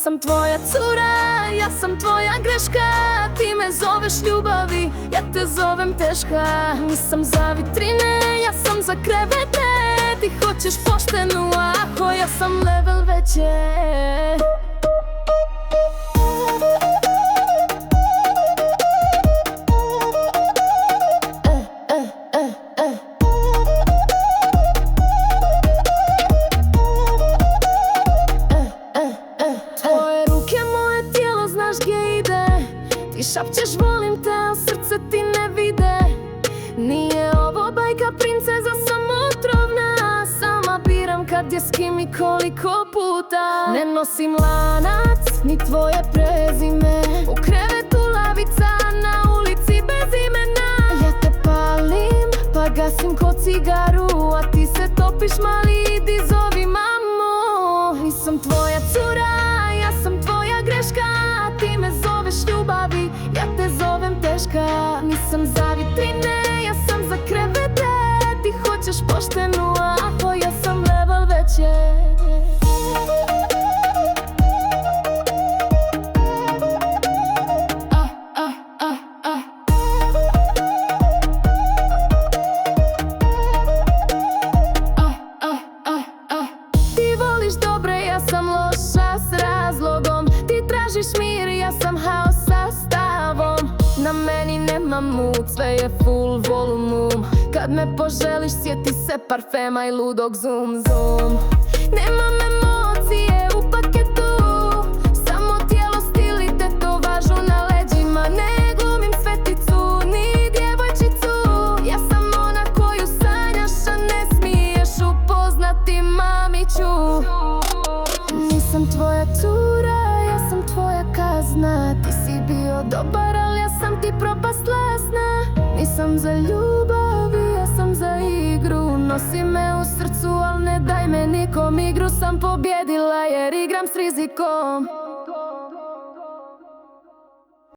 Nisam tvoja cura, ja sam tvoja greška. Ti me zoveš ljubavi, ja te zovem teška. Nisam za vitrine, ja sam za krevete. Ti hoćeš poštenu, ako ja sam level veće. Tvoje ruke, moje tijelo, znaš gdje ide. Ti šapćeš volim te, a srce ti ne vide. Nije ovo bajka, princeza sam otrovna. Sama biram kad je s kim i koliko puta. Ne nosim lanac, ni tvoje prezime. U krevetu lavica, na ulici bez imena. Ja te palim, pa gasim ko cigaru. A ti se topiš, mali, idi zovi mamu. Nisam tvoja cura, ja sam tvoja greška. Ti me zoveš ljubavi, ja te zovem teška. Nisam za vitrine, ja sam za krevete. Ti hoćeš poštenu, ako ja sam level veće. Ti voliš dobre, ja sam loša s razlogom. Ti tražiš mir, ja sam haos sa stavom. Na meni nema mood, sve je full volumum. Kad me poželiš, sjeti se parfema i ludog zoom zoom. Nemam emocije u paketu, samo tijelo, stil i tetovažu na leđima. Ne glumim sveticu, ni djevojčicu. Ja sam ona koju sanjaš, a ne smiješ upoznati, mamiću. Nisam tvoja cura, ja sam tvoja kazna. Ti si bio dobar, ali ja sam ti propast lasna. Nisam za ljubav, ja sam za igru. Nosi me u srcu, al ne daj me nikom igru. Sam pobjedila jer igram s rizikom.